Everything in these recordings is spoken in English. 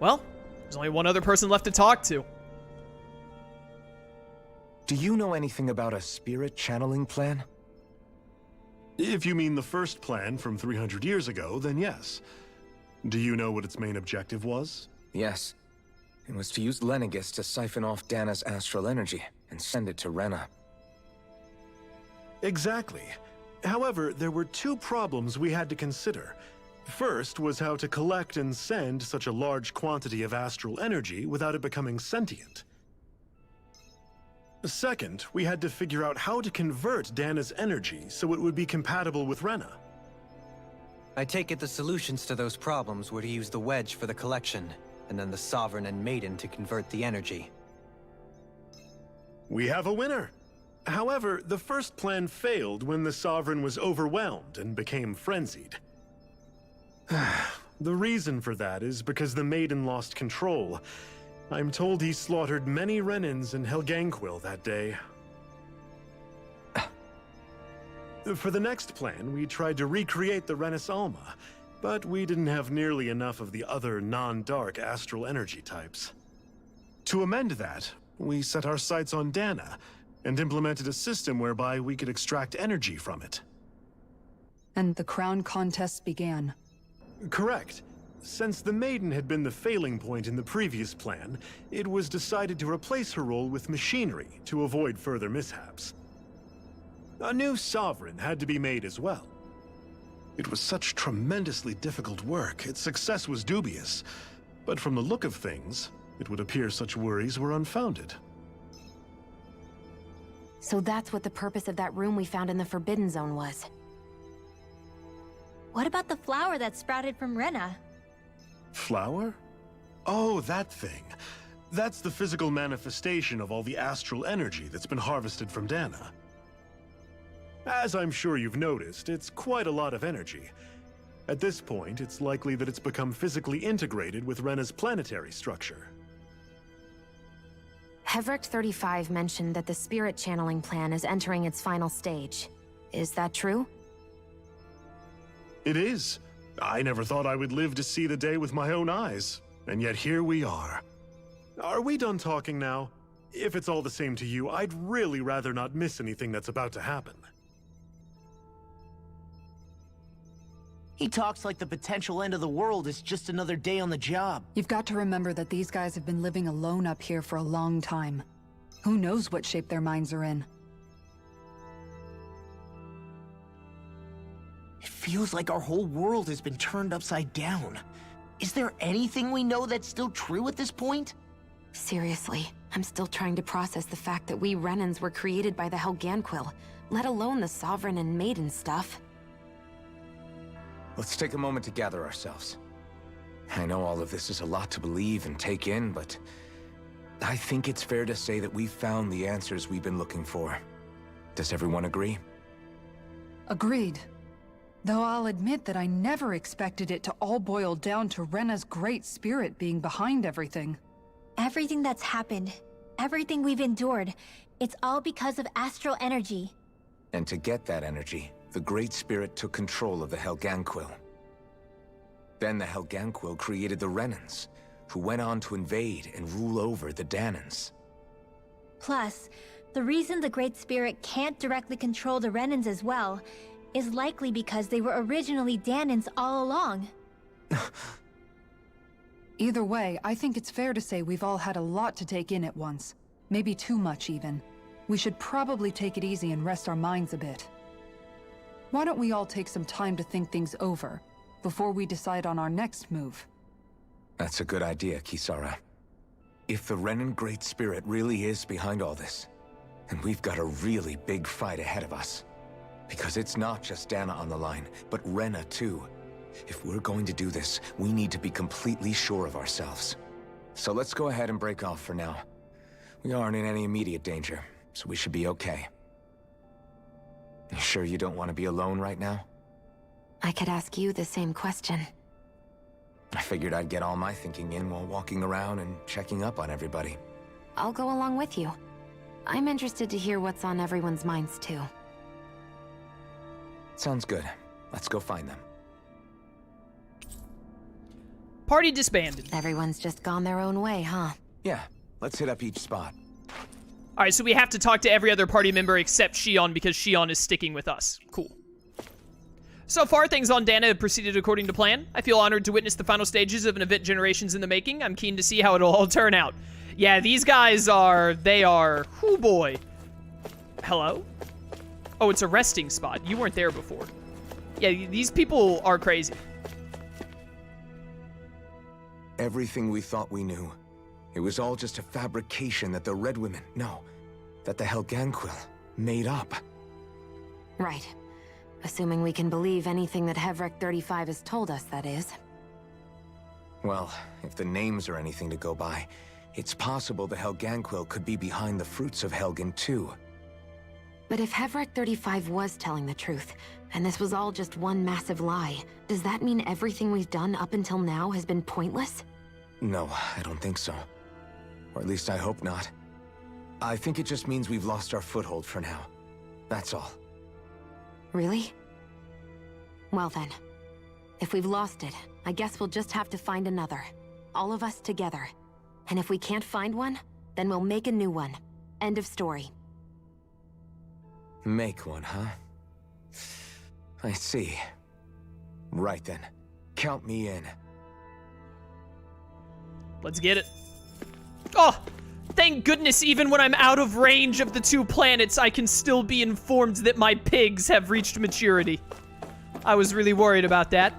Well, there's only one other person left to talk to. Do you know anything about a spirit channeling plan? If you mean the first plan from 300 years ago, then yes. Do you know what its main objective was? Yes. It was to use Lenegis to siphon off Dahna's astral energy and send it to Rena. Exactly. However, there were two problems we had to consider. First was how to collect and send such a large quantity of astral energy without it becoming sentient. Second, we had to figure out how to convert Dahna's energy so it would be compatible with Rena. I take it the solutions to those problems were to use the wedge for the collection, and then the Sovereign and Maiden to convert the energy. We have a winner! However, the first plan failed when the Sovereign was overwhelmed and became frenzied. The reason for that is because the Maiden lost control. I'm told he slaughtered many Renans in Helganquil that day. For the next plan, we tried to recreate the Renis Alma, but we didn't have nearly enough of the other non-dark astral energy types. To amend that, we set our sights on Dahna, and implemented a system whereby we could extract energy from it. And the crown contests began. Correct. Since the Maiden had been the failing point in the previous plan, it was decided to replace her role with machinery to avoid further mishaps. A new Sovereign had to be made as well. It was such tremendously difficult work, its success was dubious. But from the look of things, it would appear such worries were unfounded. So that's what the purpose of that room we found in the Forbidden Zone was. What about the flower that sprouted from Rena? Flower? Oh, that thing. That's the physical manifestation of all the astral energy that's been harvested from Dahna. As I'm sure you've noticed, it's quite a lot of energy. At this point, it's likely that it's become physically integrated with Rena's planetary structure. Hevric 35 mentioned that the spirit channeling plan is entering its final stage. Is that true? It is. I never thought I would live to see the day with my own eyes, and yet here we are. Are we done talking now? If it's all the same to you, I'd really rather not miss anything that's about to happen. He talks like the potential end of the world is just another day on the job. You've got to remember that these guys have been living alone up here for a long time. Who knows what shape their minds are in? It feels like our whole world has been turned upside down. Is there anything we know that's still true at this point? Seriously, I'm still trying to process the fact that we Renans were created by the Helganquil, let alone the Sovereign and Maiden stuff. Let's take a moment to gather ourselves. I know all of this is a lot to believe and take in, but I think it's fair to say that we've found the answers we've been looking for. Does everyone agree? Agreed. Though I'll admit that I never expected it to all boil down to Rena's great spirit being behind everything. Everything that's happened, everything we've endured, it's all because of astral energy. And to get that energy, the Great Spirit took control of the Helganquil. Then the Helganquil created the Renans, who went on to invade and rule over the Dahnans. Plus, the reason the Great Spirit can't directly control the Renans as well is likely because they were originally Dahnans all along. Either way, I think it's fair to say we've all had a lot to take in at once. Maybe too much, even. We should probably take it easy and rest our minds a bit. Why don't we all take some time to think things over, before we decide on our next move? That's a good idea, Kisara. If the Renan Great Spirit really is behind all this, then we've got a really big fight ahead of us. Because it's not just Dahna on the line, but Rena too. If we're going to do this, we need to be completely sure of ourselves. So let's go ahead and break off for now. We aren't in any immediate danger, so we should be okay. You sure you don't want to be alone right now? I could ask you the same question. I figured I'd get all my thinking in while walking around and checking up on everybody. I'll go along with you. I'm interested to hear what's on everyone's minds too. Sounds good. Let's go find them. Party disbanded. Everyone's just gone their own way, huh? Yeah, let's hit up each spot. Alright, so we have to talk to every other party member except Shion because Shion is sticking with us. Cool. So far, things on Dahna have proceeded according to plan. I feel honored to witness the final stages of an event generations in the making. I'm keen to see how it'll all turn out. Yeah, these guys are... Whoo boy. Hello? Oh, it's a resting spot. You weren't there before. Yeah, these people are crazy. Everything we thought we knew. It was all just a fabrication that the Red Women, that the Helganquil made up. Right. Assuming we can believe anything that Hevrek 35 has told us, that is. Well, if the names are anything to go by, it's possible the Helganquil could be behind the fruits of Helgen too. But if Hevrek 35 was telling the truth, and this was all just one massive lie, does that mean everything we've done up until now has been pointless? No, I don't think so. Or at least I hope not. I think it just means we've lost our foothold for now. That's all. Really? Well then, if we've lost it, I guess we'll just have to find another. All of us together. And if we can't find one, then we'll make a new one. End of story. Make one, huh? I see. Right then. Count me in. Let's get it. Oh! Thank goodness, even when I'm out of range of the two planets, I can still be informed that my pigs have reached maturity. I was really worried about that.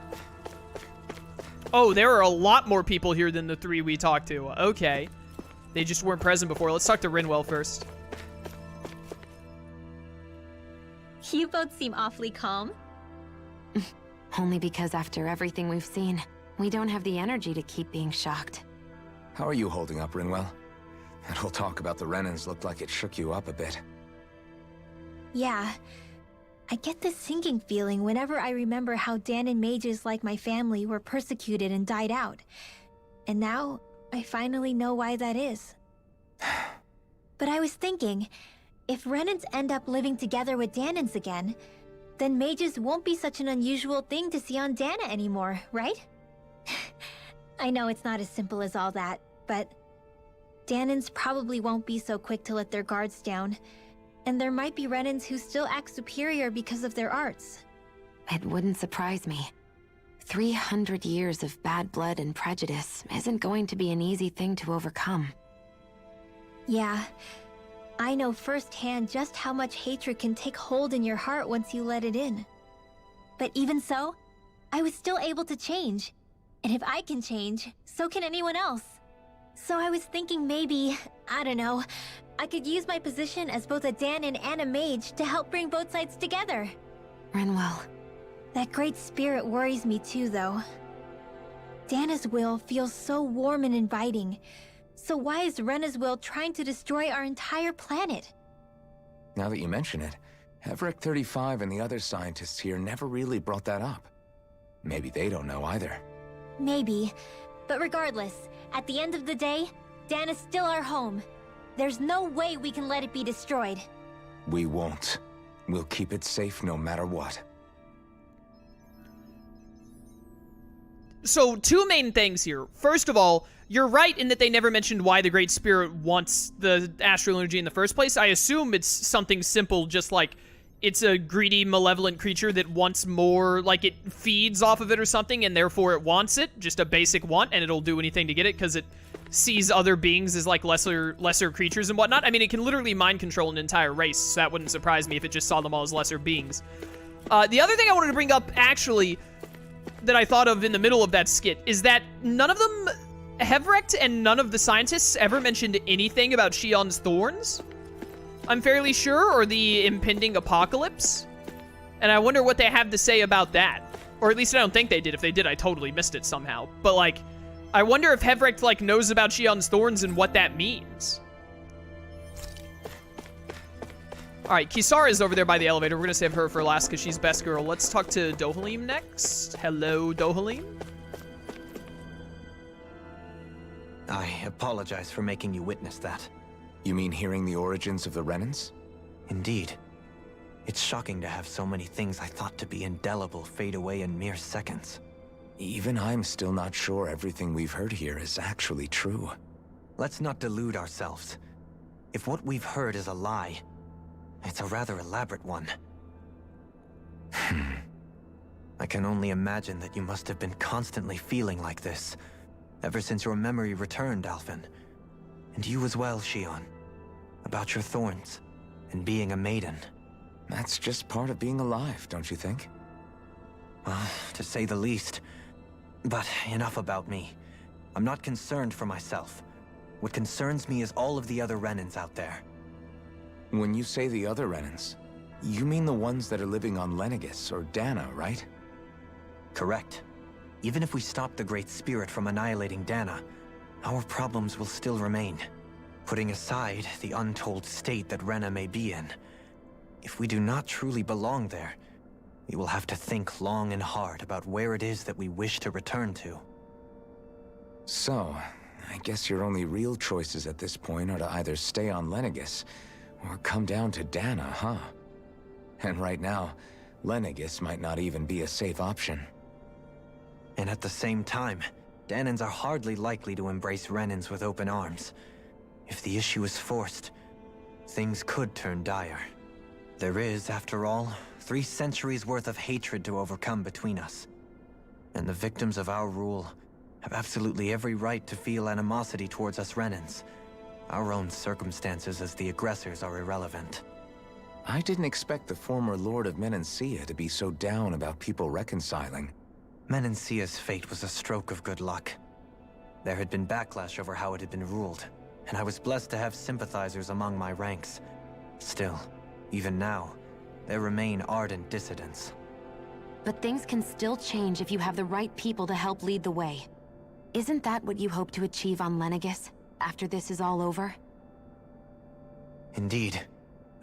Oh, there are a lot more people here than the 3 we talked to. Okay. They just weren't present before. Let's talk to Rinwell first. You both seem awfully calm. Only because after everything we've seen, we don't have the energy to keep being shocked. How are you holding up, Rinwell? That whole talk about the Renans looked like it shook you up a bit. Yeah. I get this sinking feeling whenever I remember how Dahnan mages like my family were persecuted and died out. And now, I finally know why that is. But I was thinking, if Renans end up living together with Dahnans again, then mages won't be such an unusual thing to see on Dahna anymore, right? I know it's not as simple as all that, but Dahnans probably won't be so quick to let their guards down, and there might be Renans who still act superior because of their arts. It wouldn't surprise me. 300 years of bad blood and prejudice isn't going to be an easy thing to overcome. Yeah, I know firsthand just how much hatred can take hold in your heart once you let it in. But even so, I was still able to change. And if I can change, so can anyone else. So I was thinking maybe, I don't know, I could use my position as both a Dahnan and a mage to help bring both sides together. Rinwell. That great spirit worries me too, though. Dahna's will feels so warm and inviting. So why is Rena's will trying to destroy our entire planet? Now that you mention it, Hevrek 35 and the other scientists here never really brought that up. Maybe they don't know either. Maybe. But regardless, at the end of the day, Dahna's still our home. There's no way we can let it be destroyed. We won't. We'll keep it safe no matter what. So, two main things here. First of all, you're right in that they never mentioned why the Great Spirit wants the astral energy in the first place. I assume it's something simple, just like it's a greedy, malevolent creature that wants more, like it feeds off of it or something, and therefore it wants it, just a basic want, and it'll do anything to get it, because it sees other beings as like lesser creatures and whatnot. I mean, it can literally mind control an entire race, so that wouldn't surprise me if it just saw them all as lesser beings. The other thing I wanted to bring up, actually, that I thought of in the middle of that skit, is that none of them, Hevrek and none of the scientists ever mentioned anything about Shion's thorns, I'm fairly sure, or the impending apocalypse. And I wonder what they have to say about that. Or at least I don't think they did. If they did, I totally missed it somehow. But, like, I wonder if Hevrek, like, knows about Shion's thorns and what that means. Alright, Kisara's over there by the elevator. We're gonna save her for last because she's best girl. Let's talk to Dohalim next. Hello, Dohalim. I apologize for making you witness that. You mean hearing the origins of the Renans? Indeed. It's shocking to have so many things I thought to be indelible fade away in mere seconds. Even I'm still not sure everything we've heard here is actually true. Let's not delude ourselves. If what we've heard is a lie, it's a rather elaborate one. I can only imagine that you must have been constantly feeling like this, ever since your memory returned, Alphen. And you as well, Shion. About your thorns, and being a maiden. That's just part of being alive, don't you think? Well, to say the least. But enough about me. I'm not concerned for myself. What concerns me is all of the other Renans out there. When you say the other Renans, you mean the ones that are living on Lenegis or Dahna, right? Correct. Even if we stop the Great Spirit from annihilating Dahna, our problems will still remain. Putting aside the untold state that Rena may be in, if we do not truly belong there, we will have to think long and hard about where it is that we wish to return to. So, I guess your only real choices at this point are to either stay on Lenegis, or come down to Dahna, huh? And right now, Lenegis might not even be a safe option. And at the same time, Dahnans are hardly likely to embrace Renans with open arms. If the issue is forced, things could turn dire. There is, after all, 3 centuries worth of hatred to overcome between us. And the victims of our rule have absolutely every right to feel animosity towards us Renans. Our own circumstances as the aggressors are irrelevant. I didn't expect the former Lord of Menancia to be so down about people reconciling. Menancia's fate was a stroke of good luck. There had been backlash over how it had been ruled, and I was blessed to have sympathizers among my ranks. Still, even now, there remain ardent dissidents. But things can still change if you have the right people to help lead the way. Isn't that what you hope to achieve on Lenegis, after this is all over? Indeed.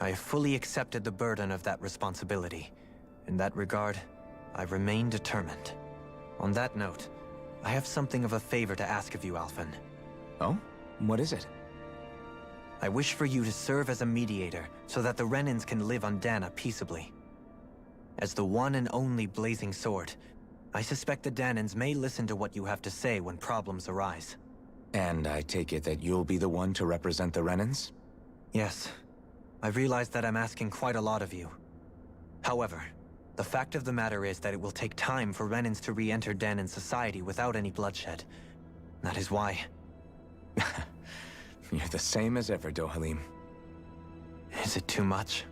I have fully accepted the burden of that responsibility. In that regard, I remain determined. On that note, I have something of a favor to ask of you, Alphen. Oh? What is it? I wish for you to serve as a mediator so that the Renans can live on Dahna peaceably. As the one and only Blazing Sword, I suspect the Dahnans may listen to what you have to say when problems arise. And I take it that you'll be the one to represent the Renans? Yes. I realize that I'm asking quite a lot of you. However, the fact of the matter is that it will take time for Renans to re-enter Dahnan society without any bloodshed. That is why. You're the same as ever, Dohalim. Is it too much?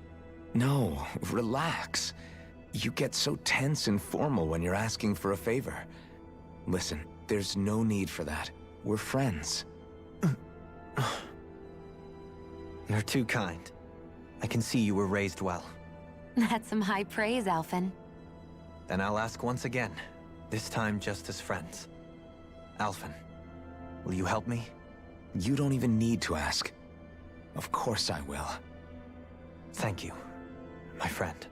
No, relax. You get so tense and formal when you're asking for a favor. Listen, there's no need for that. We're friends. You're too kind. I can see you were raised well. That's some high praise, Alphen. Then I'll ask once again, this time just as friends. Alphen, will you help me? You don't even need to ask. Of course I will. Thank you, my friend.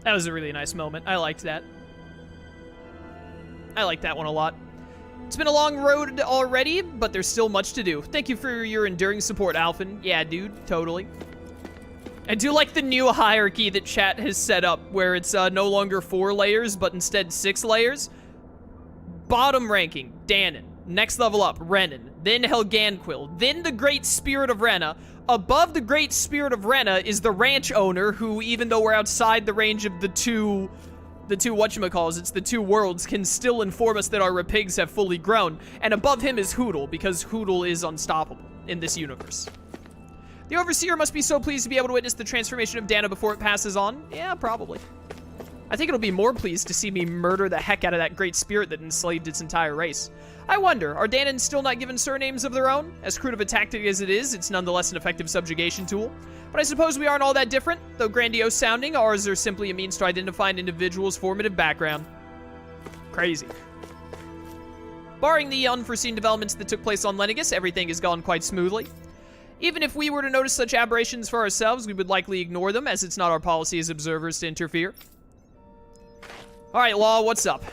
That was a really nice moment. I liked that. I like that one a lot. It's been a long road already, but there's still much to do. Thank you for your enduring support, Alphen. Yeah, dude, totally. I do like the new hierarchy that chat has set up, where it's no longer 4 layers, but instead 6 layers. Bottom ranking, Dahnan. Next level up, Renan. Then Helganquil. Then the Great Spirit of Rena. Above the Great Spirit of Rena is the ranch owner, who, even though we're outside the range of the two whatchamacalls, it's the 2 worlds, can still inform us that our repigs have fully grown. And above him is Hootle, because Hootle is unstoppable in this universe. The Overseer must be so pleased to be able to witness the transformation of Dahna before it passes on. Yeah, probably. I think it'll be more pleased to see me murder the heck out of that Great Spirit that enslaved its entire race. I wonder, are Dahnans still not given surnames of their own? As crude of a tactic as it is, it's nonetheless an effective subjugation tool. But I suppose we aren't all that different. Though grandiose sounding, ours are simply a means to identify an individual's formative background. Crazy. Barring the unforeseen developments that took place on Lenegis, everything has gone quite smoothly. Even if we were to notice such aberrations for ourselves, we would likely ignore them, as it's not our policy as observers to interfere. Alright, Law, what's up?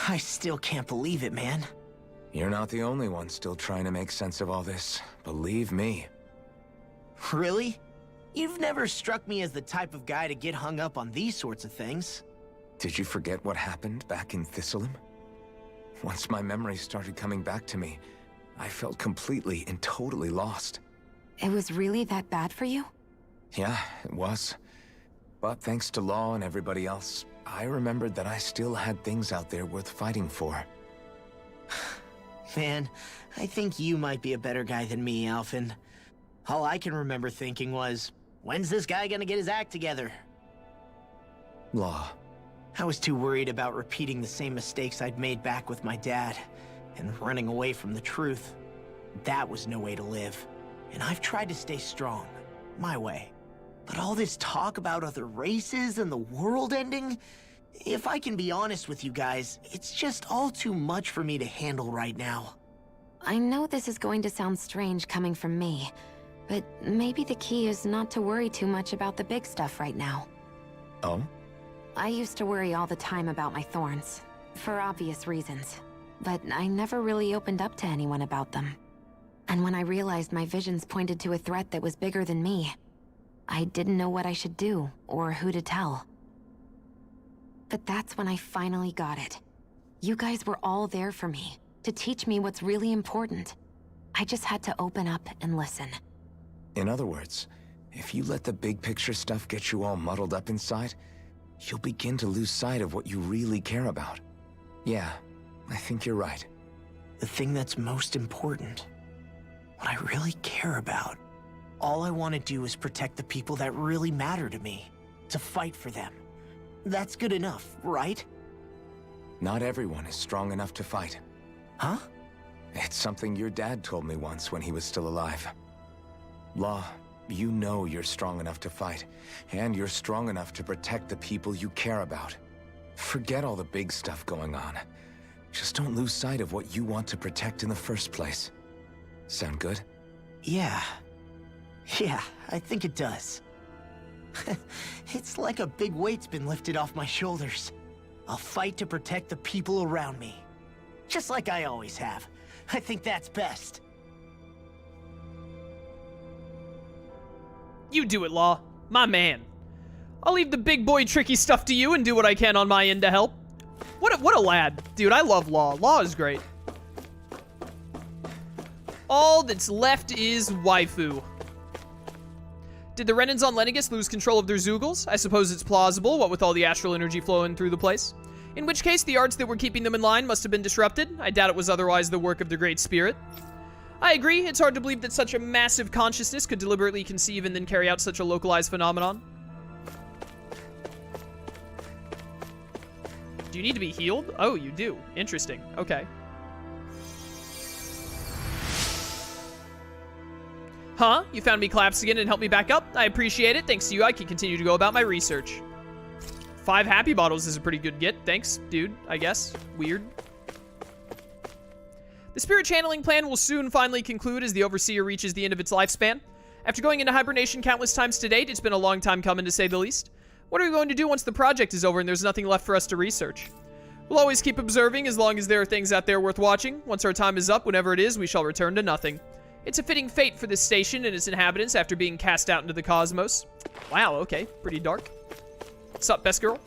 I still can't believe it, man. You're not the only one still trying to make sense of all this. Believe me. Really? You've never struck me as the type of guy to get hung up on these sorts of things. Did you forget what happened back in Thistleum? Once my memories started coming back to me, I felt completely and totally lost. It was really that bad for you? Yeah, it was. But thanks to Law and everybody else, I remembered that I still had things out there worth fighting for. Man, I think you might be a better guy than me, Alphen. All I can remember thinking was, when's this guy gonna get his act together? Law. I was too worried about repeating the same mistakes I'd made back with my dad, and running away from the truth. That was no way to live. And I've tried to stay strong, my way. But all this talk about other races and the world ending, if I can be honest with you guys, it's just all too much for me to handle right now. I know this is going to sound strange coming from me, but maybe the key is not to worry too much about the big stuff right now. Oh? I used to worry all the time about my thorns, for obvious reasons, but I never really opened up to anyone about them. And when I realized my visions pointed to a threat that was bigger than me, I didn't know what I should do, or who to tell. But that's when I finally got it. You guys were all there for me, to teach me what's really important. I just had to open up and listen. In other words, if you let the big picture stuff get you all muddled up inside, you'll begin to lose sight of what you really care about. Yeah, I think you're right. The thing that's most important, what I really care about. All I want to do is protect the people that really matter to me, to fight for them. That's good enough, right? Not everyone is strong enough to fight. Huh? It's something your dad told me once when he was still alive. Law, you know you're strong enough to fight, and you're strong enough to protect the people you care about. Forget all the big stuff going on. Just don't lose sight of what you want to protect in the first place. Sound good? Yeah, I think it does. It's like a big weight's been lifted off my shoulders. I'll fight to protect the people around me. Just like I always have. I think that's best. You do it, Law. My man. I'll leave the big boy tricky stuff to you and do what I can on my end to help. What a lad. Dude, I love Law. Law is great. All that's left is waifu. Did the Renans on Lenegis lose control of their Zeugles? I suppose it's plausible, what with all the astral energy flowing through the place. In which case, the arts that were keeping them in line must have been disrupted. I doubt it was otherwise the work of the Great Spirit. I agree, it's hard to believe that such a massive consciousness could deliberately conceive and then carry out such a localized phenomenon. Do you need to be healed? Oh, you do. Interesting. Okay. Huh? You found me collapsed again and helped me back up? I appreciate it. Thanks to you, I can continue to go about my research. 5 happy bottles is a pretty good get. Thanks, dude, I guess. Weird. The spirit channeling plan will soon finally conclude as the Overseer reaches the end of its lifespan. After going into hibernation countless times to date, it's been a long time coming, to say the least. What are we going to do once the project is over and there's nothing left for us to research? We'll always keep observing as long as there are things out there worth watching. Once our time is up, whenever it is, we shall return to nothing. It's a fitting fate for this station and its inhabitants after being cast out into the cosmos. Wow, okay. Pretty dark. What's up, best girl?